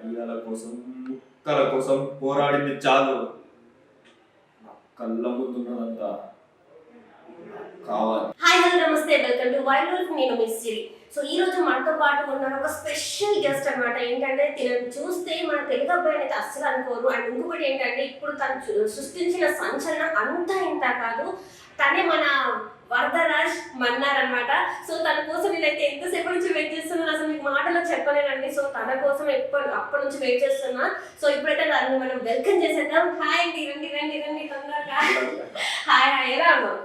ఇయ్యాల కోసం ముక్కల కోసం పోరాడింది చాలు. నా కళ్ళ ముందున్నదంతా కావాలి. హాయ్ హలో నమస్తే, వెల్కమ్ టు వైల్డ్ లైఫ్. నేను మిస్ సిరి. సో ఈ రోజు మనతో పాటు ఉన్న ఒక స్పెషల్ గెస్ట్ అన్నమాట. ఏంటంటే తినని చూస్తే మన తెలుగు అబ్బాయి అయితే అస్సలు అనుకోరు. అండ్ ఇంకొకటి ఏంటంటే ఇప్పుడు తను సృష్టించిన సంచలనం అంతా ఇంత కాదు, తనే మన వరదరాజ్ మన్నార్ అనమాట. సో తన కోసం నేనైతే ఎంతసేపు నుంచి వెయిట్ చేస్తున్నాను, అసలు మీకు మాటలో చెప్పలేనండి. సో తన కోసం అప్పటి నుంచి వెయిట్ చేస్తున్నా. సో ఇప్పుడైతే దాన్ని మనం వెల్కమ్ చేసేద్దాం. హాయ్ అండి, రండి రండి రండి తొందరగా. హాయ్ హాయ్, ఎలా ఉన్నావు?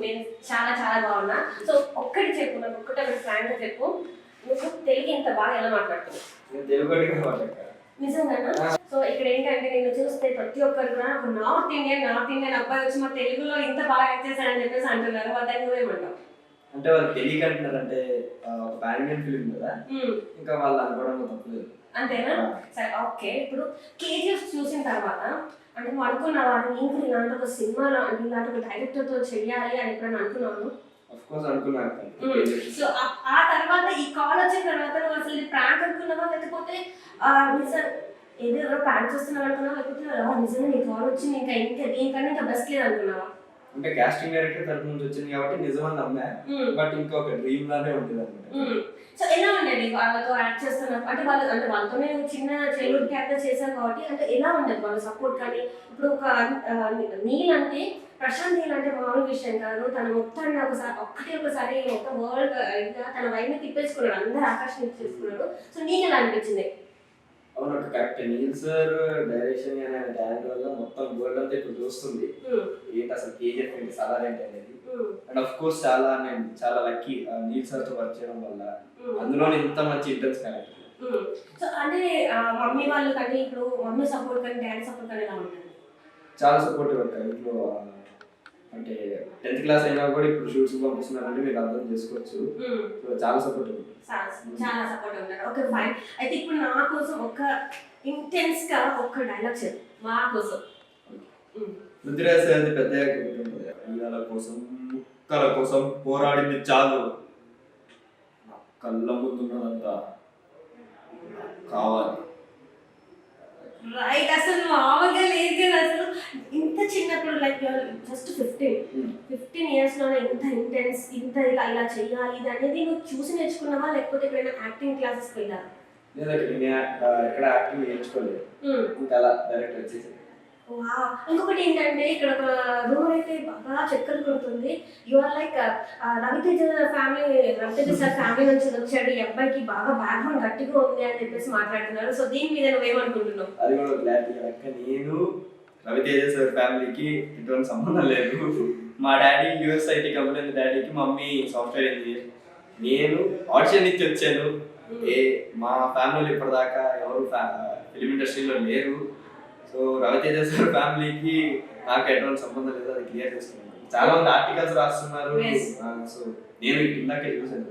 నేను చాలా చాలా బాగున్నా. సో ఒక్కటి చెప్పు, నాకు ఒక్కటే ఫ్రాంక్ గా చెప్పు, నువ్వు తెలుగు ఇంత బాగా ఎలా మాట్లాడుతున్నావు? నిజంగానా? సో ఇక్కడ ఏంటంటే నేను చూస్తే ప్రతి ఒక్కరు కూడా ఒక నార్త్ ఇండియన్ అబ్బాయి వచ్చి మా తెలుగులో ఇంత బాగా యాక్ట్ చేశాడని చెప్పేసి అంటున్నారు. దాన్ని నువ్వేమంటావు? అంటే వాళ్ళు తెలియక అంటున్నారు, అంటే పాన్ ఇండియన్ ఫిలిం కదా, ఇంకా వాళ్ళు అనుకోవడం తప్పలేదు. అంతేనా? సరే ఓకే. ఇప్పుడు కేజీఎఫ్ చూసిన తర్వాత అంటే నువ్వు అనుకున్నావా నేను ఇలాంటి ఒక సినిమాలో అంటే ఇలాంటి ఒక డైరెక్టర్ తో చెయ్యాలి అని ఎప్పుడైనా అనుకున్నాను? సో ఆ తర్వాత ఈ కాల్ వచ్చిన తర్వాత నువ్వు అసలు ప్రాంక్ అనుకున్నావా, లేకపోతే నిజం ఏదో ప్రాంక్ చేస్తున్నావు అనుకున్నావా, లేకపోతే నిజంగా నీ కాల్ వచ్చింది ఇంకా దీనికన్నా ఇంకా బెస్ట్ లేదు అనుకున్నావా? అంటే కాస్టింగ్ డైరెక్టర్ తరపు నుంచి వచ్చింది కాబట్టి నిజమని నమ్మా, బట్ ఇంకొక డ్రీమ్ లానే ఉంటుంది అనమాట. సో ఎలా ఉండేది వాళ్ళతో యాక్ట్ చేస్తున్నారు అంటే వాళ్ళతోనే చిన్న చైల్డ్హుడ్ క్యారెక్టర్ చేశారు కాబట్టి అంటే ఎలా ఉండేది వాళ్ళ సపోర్ట్? కానీ ఇప్పుడు ఒక నీల్ అంటే ప్రశాంత్ నీల్ అంటే మామూలు విషయం కాదు. తన మొత్తాన్ని ఒకసారి మొత్తం వరల్డ్ తన వైఫ్ ని తిప్పేసుకున్నాడు, అందరు ఆకర్షణ చేసుకున్నాడు. సో నీకు ఎలా అనిపించింది? అవును correct. Neel sir direction talent వల్ల మొత్తం వరల్డ్ అంతా ఇప్పుడు చూస్తుంది ఏంటి అసలు కేజీఎఫ్ ఏంటి, సలార్ ఏంటి అనేది. అండ్ ఆఫ్ కోర్స్ నేను చాలా లక్కీ నీల్ సార్ తో వర్క్ చేయడం వల్ల, అందులో ఇంత మంచి ఇంటెన్స్ క్యారెక్టర్. సో అంటే మమ్మీ వాళ్ళు కానీ ఇప్పుడు మమ్మీ సపోర్ట్ కానీ డాడీ సపోర్ట్ కానీ ఎలా ఉంటుంది? చాలా సపోర్టివ్ ఉంటారు ఇంట్లో. అంటే 10th క్లాస్ అయినా కూడా ఇప్పుడు షూట్స్ పంపిస్తున్నారంటే మీరు అర్థం చేసుకోవచ్చు. చాలా సపోర్టివ్ చాలా సపోర్ట్ ఉంటారు. Okay fine. అయితే ఇప్పుడు నా కోసం ఒక ఇంటెన్స్ గా ఒక డైలాగ్ చెప్పు మా కోసం. పృథ్వీరాజ్ సార్ పెద్ద ఇయ్యాల కోసం ముక్కల కోసం పోరాడింది చాలు. నా కళ్ళ ముందున్నదంతా కావాలి. రైట్. అసలు మామూలుగా లేదు కదా, అసలు ఇంత చిన్నప్పుడు లైక్ జస్ట్ 15 years లోనే ఇంత ఇంటెన్స్ ఇంత ఇలా చెయ్యాలి ఇది అనేది నువ్వు చూసి నేర్చుకున్నావా, లేకపోతే ఎక్కడైనా యాక్టింగ్ క్లాసెస్కి వెళ్ళావా? లేదంటే నేను ఎక్కడ యాక్టింగ్ నేర్చుకోలేదు, ఇంకా అలా డైరెక్ట్ వచ్చేసి. ఇంకొకటి ఏంటంటే ఇక్కడ ఒక రూమ్ అయితే బాగా చక్కలు కొడుతుంది. You are like Raviteja sir family నుంచి వచ్చాడు, ఈ అబ్బాయికి బాగా బ్యాక్గ్రౌండ్ గట్టిగా ఉంది అని చెప్పేసి మాట్లాడుతున్నారు. సో దీని మీద నువ్వేమనుకుంటున్నావు? అది కూడా క్లారిటీ. నేను రవితేజ సార్ ఫ్యామిలీకి ఎటువంటి సంబంధం లేదు. మా డాడీ యూఎస్ ఐటీ కంపెనీ, డాడీకి మమ్మీ సాఫ్ట్వేర్ ఇంజనీర్. నేను ఆడిషన్ ఇచ్చి వచ్చాను. మా ఫ్యామిలీలో ఇప్పటిదాకా ఎవరు ఫిలిం ఇండస్ట్రీలో లేరు. సో రవితేజ సార్ ఫ్యామిలీకి నాకు ఎటువంటి సంబంధం లేదు, అది క్లియర్ చేసుకున్నాను. చాలా మంది ఆర్టికల్స్ రాస్తున్నారు. సో నేను ఇందాకే చూసాను.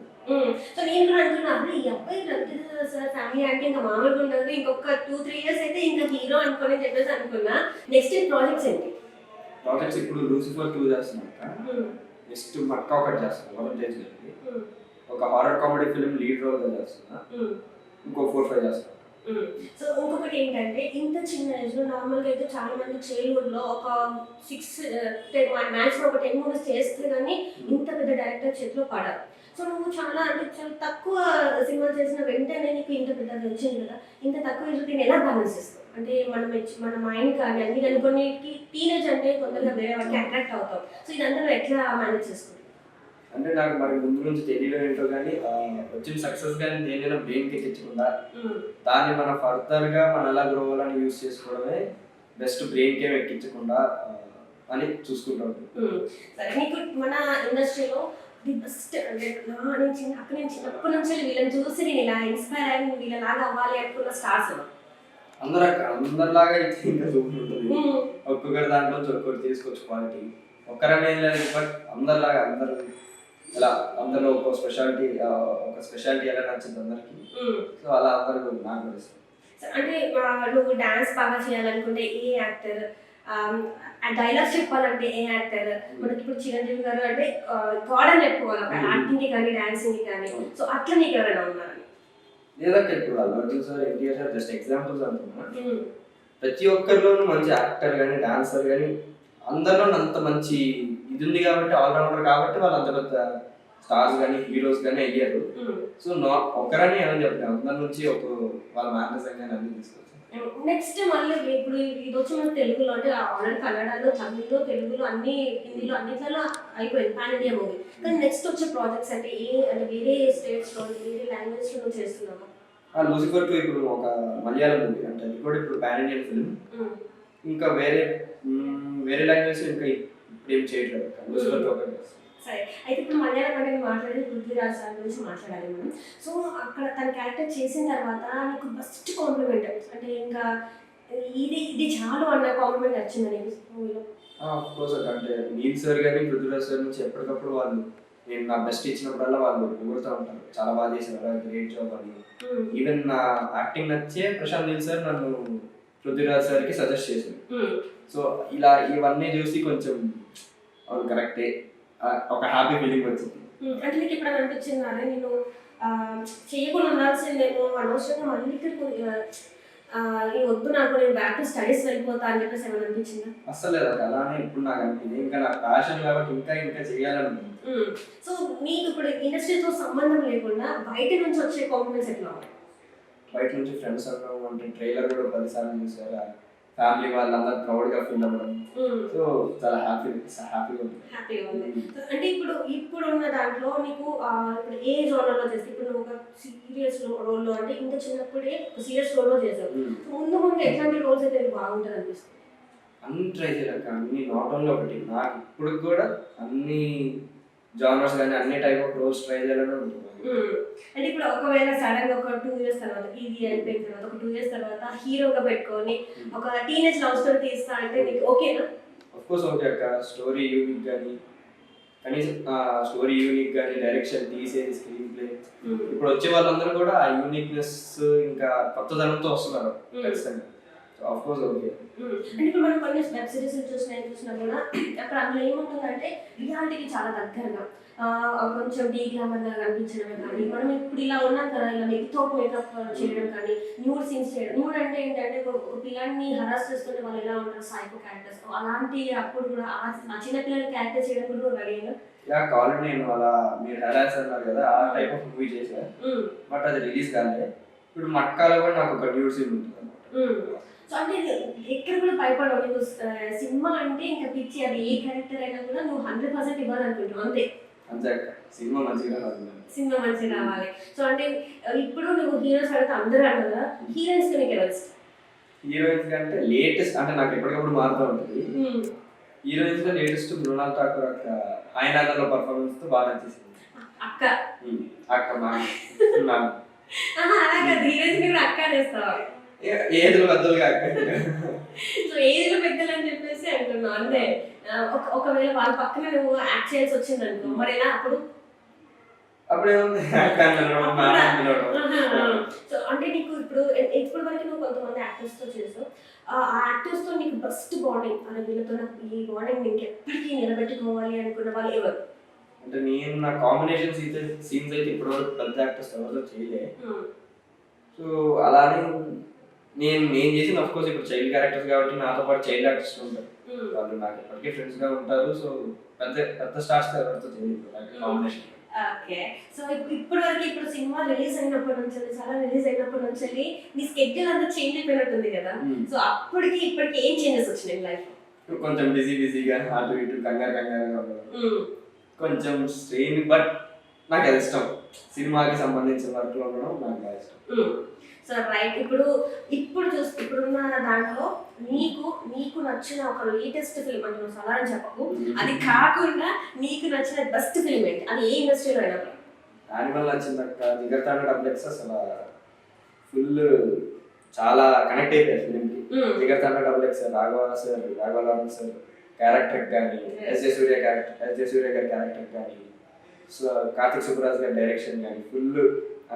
సో నేను కూడా అనుకున్నా ఈ అబ్బాయి రవితేజ సార్ ఫ్యామిలీ అంటే ఇంకా మామూలుగా ఉండదు, ఇంకొక 2-3 years అయితే ఇంకా హీరో అనుకుని చెప్పేసి అనుకున్నా. నెక్స్ట్ ప్రాజెక్ట్స్ ఏంటి? ప్రాజెక్ట్స్ ఇప్పుడు లూసిఫర్ 2 చేస్తున్నాక, నెక్స్ట్ మక్కా ఒకటి చేస్తున్నా వరుణ్ తేజ్ గారికి. ఒక horror comedy film lead role గా చేస్తున్నా. ఇంకో 4-5 చేస్తున్నా. సో ఇంకొకటి ఏంటంటే ఇంత చిన్న ఏజ్ లో నార్మల్గా అయితే చాలా మంది చైల్డ్హుడ్ లో ఒక 6-10 మ్యాక్సిమం ఒక 10 మూవీస్ చేస్తే కానీ ఇంత పెద్ద డైరెక్టర్ చేతిలో పడరు. సో నువ్వు చాలా తక్కువ సినిమాలు చేసిన వెంటనే నీకు ఇంత పెద్దగా వచ్చింది కదా, ఇంత తక్కువ ఏజ్ నేను ఎలా బ్యాలెన్స్ చేస్తావు? అంటే మన మైండ్ కానీ అన్ని అనుకునేకి టీనేజ్ అంటే తొందరగా వేరే వాళ్ళకి అట్రాక్ట్ అవుతావు. సో ఇదంతా నువ్వు ఎట్లా మేనేజ్ చేసుకుంటావు? అంటే నాకు మరి ముందు నుంచి తెలియడం ఏంటో కానీ వచ్చిన సక్సెస్ కానీ దేనిలో బ్రెయిన్కి ఎక్కించకుండా దాన్ని మనం ఫర్దర్గా మనం ఎలా గ్రో అవ్వాలని యూజ్ చేసుకోవడమే బెస్ట్. బ్రెయిన్కి ఏమి ఎక్కించకుండా అని చూసుకుంటాం. సరే, నీకు మన ఇండస్ట్రీలో ది బెస్ట్ అంటే నేను చిన్నప్పటి నుంచి వీళ్ళని చూసి నేను ఇలా ఇన్స్పైర్ అయ్యి వీళ్ళలాగా అవ్వాలి అనుకున్న స్టార్స్ అందరిలాగా అయితే ఇంకా చూపుతుంటుంది. ఒక్కొక్కరి దాంట్లో ఒక్కొక్కటి తీసుకోవచ్చు క్వాలిటీ. ఒక్కరనే లేదు, బట్ అందరిలాగా అందరూ ఇలా అందరిలో ఒక స్పెషాలిటీ ఎలా నచ్చింది అందరికి. సో అలా అందరూ నాకు తెలుసు. అంటే నువ్వు డాన్స్ బాగా చేయాలనుకుంటే ఏ యాక్టర్, డైలాగ్స్ చెప్పాలంటే ఏ యాక్టర్? మనకి ఇప్పుడు చిరంజీవి గారు అంటే గాడ్ అని చెప్పుకోవాలి యాక్టింగ్ కానీ డాన్సింగ్ కానీ. సో అట్లా నీకు ఎవరైనా ఉన్నారని? లేదక్క ఇప్పుడు Allu Arjun sir, NTR sir just examples అంటున్నా. ప్రతి ఒక్కరిలోనూ మంచి యాక్టర్ కానీ డాన్సర్ కానీ అందరిలో అంత మంచి ఇది ఉంది కాబట్టి, ఆల్రౌండర్ కాబట్టి వాళ్ళు అంత పెద్ద స్టార్స్ కానీ హీరోస్ కానీ అయ్యారు. సో ఒక్కరని ఏమని చెప్పలేదు, అందరి నుంచి ఒక వాళ్ళ మేనరిజం కానీ అన్ని తీసుకొచ్చారు. నెక్స్ట్ మళ్ళీ ఇప్పుడు ఇది వచ్చి మన తెలుగులో అంటే ఆల్రెడీ కన్నడలో, తమిళ్లో, తెలుగులో అన్ని, హిందీలో అన్నిట్లలో అయిపోయింది పాన్ ఇండియా మూవీ. కానీ నెక్స్ట్ వచ్చే ప్రాజెక్ట్స్ అంటే అంటే వేరే స్టేట్స్ లో, వేరే లాంగ్వేజ్ లో చేస్తున్నాము. లూసిఫర్ 2 ఇప్పుడు ఒక మలయాళం మూవీ అంటే అది కూడా ఇప్పుడు పాన్ ఇండియన్ ఫిల్మ్. ఇంకా వేరే లాంగ్వేజ్ ఇంకా ఇప్పుడు ఏం చేయట్లేదు. లూసిఫర్ 2 ఒకటి. సరే, అయితే ఇప్పుడు మలయాళం అంటే మాట్లాడి పృథ్వీరాజ్ సార్ గురించి మాట్లాడాలి మనం. సో అక్కడ తన క్యారెక్టర్ చేసిన తర్వాత నీకు బెస్ట్ కాంప్లిమెంట్ అంటే ఇంకా ఇది చాలు అన్న కాంప్లిమెంట్ వచ్చింది నీకు మూవీలో? ఆఫ్కోర్స్ అంటే నీల్ సార్ కానీ పృథ్వీరాజ్ సార్ నుంచి ఎప్పటికప్పుడు వాళ్ళు నేను నా బెస్ట్ ఇచ్చినప్పుడల్లా వాళ్ళు పొగుడుతూ ఉంటారు, చాలా బాగా చేశారు, గ్రేట్ జాబ్ అని. ఈవెన్ నా యాక్టింగ్ నచ్చే ప్రశాంత్ నీల్ సార్ నన్ను పృథ్వీరాజ్ సార్కి సజెస్ట్ చేశారు. సో ఇలా ఇవన్నీ చూసి కొంచెం అవును కరెక్టే ఒక హ్యాపీ ఫీలింగ్ వచ్చింది. అంటే నీకు ఇప్పుడు అనిపించింది అదే నేను చేయకుండా ఉండాల్సింది, నేను అనవసరంగా మళ్ళీ ఇక్కడికి వద్దు, నాకు నేను బ్యాక్ టు స్టడీస్ వెళ్ళిపోతా అని చెప్పేసి ఏమైనా అనిపించిందా? అసలు లేదు అలానే ఇప్పుడు నాకు అనిపించింది, ఇంకా నాకు ప్యాషన్ కాబట్టి ఇంకా చేయాలని. సో నీకు ఇప్పుడు ఇండస్ట్రీతో సంబంధం లేకుండా బయట నుంచి వచ్చే కాంప్లిమెంట్స్ ఎట్లా? బయట నుంచి ఫ్రెండ్స్ అన్నాము అంటే ట్రైలర్ కూడా 10 సార్లు చూసారు, ఫ్యామిలీ వాళ్ళందరూ ప్రౌడ్ గా ఫీల్ అవ్వడం. సో చాలా హ్యాపీగా ఉంది. అంటే ఇప్పుడు ఉన్న దాంట్లో నీకు ఇప్పుడు ఏ జోనర్లో చేస్తే, ఇప్పుడు నువ్వు ఒక సీరియస్ రోల్లో అంటే ఇంత చిన్నప్పుడే సీరియస్ రోల్లో చేసావు, ముందు ఎట్లాంటి రోల్స్ అయితే బాగుంటుంది అనిపిస్తుంది? అన్ని ట్రై చేయలేక అన్ని నాట్ ఓన్లీ ఒకటి, నాకు ఇప్పుడు కూడా అన్ని జానర్స్ కానీ అన్ని టైప్ ఆఫ్ రోల్స్ ట్రై చేయాలని ఉంటుంది. అంటే ఇప్పుడు ఒకవేళ సడన్ గా ఒక 2 years తర్వాత ఇది అయిపోయిన తర్వాత ఒక 2 years తర్వాత హీరోగా పెట్టుకొని ఒక టీనేజ్ లవ్ స్టోరీ తీస్తా అంటే నీకు ఓకేనా? ఆఫ్ కోర్స్ ఓకే అక్క. స్టోరీ యూనిక్ కానీ కనీసం స్టోరీ యూనిక్ కానీ డైరెక్షన్ తీసేది స్క్రీన్ ప్లే ఇప్పుడు వచ్చే వాళ్ళందరూ కూడా ఆ యూనిక్నెస్ ఇంకా కొత్తదనంతో వస్తున్నారు ఖచ్చితంగా. Of course okay. అంటే ఇప్పుడు మనం కొన్ని వెబ్ సిరీస్ చూసినా కూడా అక్కడ అందులో ఏముంటుందంటే రియాలిటీకి చాలా దగ్గరగా కొంచెం డీ గ్లామర్ గా కనిపించడమే కానీ, మనం ఇప్పుడు ఇలా ఉన్నాం కదా ఇలా వితౌట్ మేకప్ చేయడం కానీ, న్యూడ్ సీన్స్ చేయడం. న్యూడ్ అంటే ఏంటంటే ఒక పిల్లాన్ని హరాస్ చేస్తుంటే వాళ్ళు ఎలా ఉంటారు సైకో క్యారెక్టర్స్, అలాంటి అప్పుడు కూడా ఆ చిన్న పిల్లల క్యారెక్టర్ చేయడం కూడా రెడీగా కావాలని నేను అలా మీరు హరాస్ అన్నారు కదా ఆ టైప్ ఆఫ్ మూవీ చేశాను. బట్ అది రిలీజ్ కాలే. ఇప్పుడు మట్కాలో కూడా నాకు ఒక న్యూడ్ సీన్ ఉంటుంది అన్నమాట. సో అంటే ఎక్కడ కూడా భయపడవు, నీకు సినిమా అంటే ఇంకా పిచ్చి, అది ఏ క్యారెక్టర్ అయినా కూడా నువ్వు 100% ఇవ్వాలనుకుంటున్నావు అంతే. సినిమా మంచిగా రావాలి. సో అంటే ఇప్పుడు నువ్వు హీరోస్ అంటే అందరూ అన్నారు కదా, హీరోయిన్స్ నీకు ఎవరు ఇష్టం? హీరోయిన్స్ కంటే లేటెస్ట్ అంటే నాకు ఎప్పటికప్పుడు మారుతూ ఉంటుంది. హీరోయిన్స్ లో లేటెస్ట్ మృణాల్ ఠాకూర్ అక్క ఆయనలో పర్ఫార్మెన్స్ తో బాగా నచ్చేసింది. అక్క హీరోయిన్స్ అక్క చేస్తావా? ఏజ్లో పెద్దలుగా అక్క. సో ఏజ్లో పెద్దలు అని చెప్పేసి అంటున్నావు అంతే. ఒకవేళ వాళ్ళ పక్కన నువ్వు యాక్ట్ చేయాల్సి వచ్చింది అనుకో మరి ఎలా అప్పుడు? అప్పుడేముంది సో అంటే నీకు ఇప్పుడు వరకు నువ్వు కొంతమంది యాక్టర్స్ తో చేసావు, ఆ యాక్టర్స్ తో నీకు బెస్ట్ బాండింగ్ అనే వీళ్ళతో నాకు ఈ బాండింగ్ నీకు ఎప్పటికీ నిలబెట్టుకోవాలి అనుకున్న వాళ్ళు ఎవరు? అంటే నేను నా కాంబినేషన్ సీన్స్ అయితే ఇప్పటివరకు పెద్ద యాక్టర్స్ ఎవరితో చేయలే. సో అలానే నేను చేసింది ఆఫ్ కోర్స్ ఇప్పుడు చైల్డ్ క్యారెక్టర్స్ కాబట్టి నాతో పాటు చైల్డ్ ఆర్టిస్ట్ ఉంటారు, వాళ్ళు నాకు ఎప్పటికీ ఫ్రెండ్స్ గా ఉంటారు. సో పెద్ద స్టార్స్ ఎవరితో చేయలేదు కాంబినేషన్. ఓకే. సో ఇప్పుడు వరకు ఇప్పుడు సినిమా రిలీజ్ అయినప్పటి నుంచి నీ స్కెడ్యూల్ అంతా చేంజ్ అయిపోయినట్టుంది కదా. సో అప్పటికి ఇప్పటికి ఏం చేంజెస్ వచ్చినాయి లైఫ్? కొంచెం బిజీగా అటు ఇటు కంగారుగా కొంచెం స్ట్రెయిన్, బట్ నాకు అది ఇష్టం. సినిమాకి సంబంధించిన వర్క్ లో ఉండడం నాకు బాగా ఇష్టం. సో రైట్, ఇప్పుడున్న దాంట్లో నీకు నచ్చిన ఒక లేటెస్ట్ ఫిల్మ్ అంటే నువ్వు సలారం చెప్పకు, అది కాకుండా నీకు నచ్చిన బెస్ట్ ఫిల్మ్ ఏంటి? అది ఏ ఇండస్ట్రీలో అయినా? యానిమల్ నచ్చింది అక్క. జిగర్తాండ డబ్లెక్స్ అసలు ఫుల్ చాలా కనెక్ట్ అయిపోయారు ఫిల్మ్కి. జిగర్తాండ డబ్లెక్స్ రాఘవ సార్ క్యారెక్టర్ కానీ, ఎస్.జె. సూర్య గారి క్యారెక్టర్ కానీ, కార్తిక్ సుబ్బరాజ్ గారి డైరెక్షన్ కానీ ఫుల్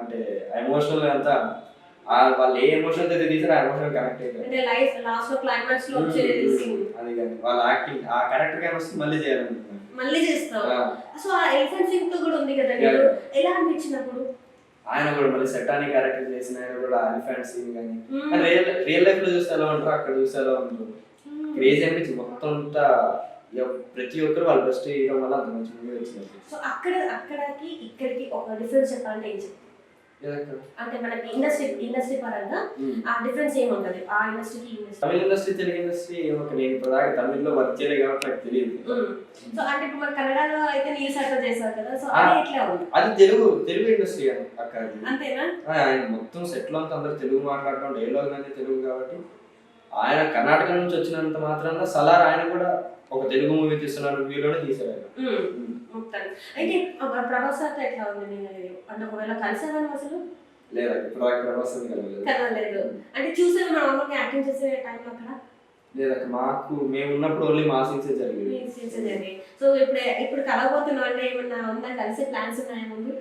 అంటే ఎమోషనల్ అంతా వాళ్ళు ఏ ఎమోషన్ అయితే తీసారో ఆ ఎమోషన్ కనెక్ట్ అయిపోయింది. అంటే లైఫ్ లాస్ట్ లో క్లైమాక్స్ లో వచ్చేది సీన్ అది కానీ వాళ్ళ యాక్టింగ్ ఆ క్యారెక్టర్ కానీ వస్తే మళ్ళీ చేస్తావు. సో ఆ ఎలిఫెంట్ సింగ్ తో కూడా ఉంది కదా, ఎలా అనిపించినప్పుడు? ఆయన కూడా మళ్ళీ సెటాని క్యారెక్టర్ చేసిన ఆయన కూడా ఎలిఫెంట్ సీన్ కానీ రియల్ లైఫ్ లో చూస్తే ఎలా ఉంటారు, అక్కడ చూస్తే ఎలా ఉంటారు. క్రేజీ అనిపించింది మొత్తం అంతా. ప్రతి ఒక్కరు వాళ్ళ బెస్ట్ చేయడం వల్ల అంత మంచి మూవీ వచ్చింది. సో అక్కడికి ఇక్కడికి ఒక డిఫరెన్స్ చెప్పాలంటే ఏం చెప్తారు? అంటే మనకి ఇండస్ట్రీ పరంగా ఆ డిఫరెన్స్ ఏముంటది ఆ ఇండస్ట్రీకి ఇండస్ట్రీ? తమిళ ఇండస్ట్రీ తెలుగు ఇండస్ట్రీ నేను ఇప్పుడు తమిళ్లో వర్క్ చేయలేదు కాబట్టి నాకు తెలియదు. సో అంటే ఇప్పుడు మన కన్నడలో అయితే నీళ్ళు సర్ట చేశారు కదా, సో అది ఎట్లా ఉంది? అది తెలుగు ఇండస్ట్రీ అక్క. అంతేనా? ఆయన మొత్తం సెట్ లో అంతా అందరు తెలుగు మాట్లాడటం, డైలాగ్ అనేది తెలుగు కాబట్టి. ఆయన కర్ణాటక నుంచి వచ్చినంత మాత్రాన సలార్ ఆయన కూడా ఒక తెలుగు మూవీ తీస్తున్నారు, వీలోనే తీసారు ఆయన. అయితే ప్రభాస్ సార్ ఎట్లా ఉంది? నేను అంటే ఒకవేళ కలిసేవాళ్ళం అసలు లేదా ఇప్పుడు ప్రభాస్ కలవలేదు అంటే చూసాను నార్మల్గా యాక్టింగ్ చేసే టైంలో అక్కడ లేదక్క. మేము ఉన్నప్పుడు ఓన్లీ మా సీన్స్ జరిగింది. సో ఇప్పుడు కలవబోతున్నాం అంటే ఏమన్నా ఉందా? కలిసే ప్లాన్స్ ఉన్నాయా ముందు?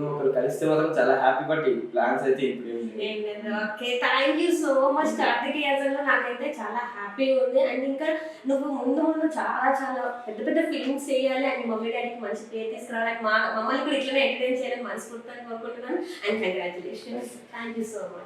ఒకరు కలిస్తే మాత్రం చాలా హ్యాపీ, బట్ ప్లాన్స్ అయితే ఇప్పుడు ఏం లేదు. Okay, thank you so much Karthikeya. అసలు నాకైతే చాలా హ్యాపీగా ఉంది. అండ్ ఇంకా నువ్వు ముందు చాలా చాలా పెద్ద పెద్ద ఫిల్మ్స్ చేయాలి అండ్ మమ్మీ డాడీకి మంచి పేరు తీసుకురావాలి, మమ్మల్ని కూడా ఇట్లనే ఎంటర్టైన్ చేయాలని మనస్ఫూర్తిగా కోరుకుంటున్నాను. And congratulations. Thank you so much.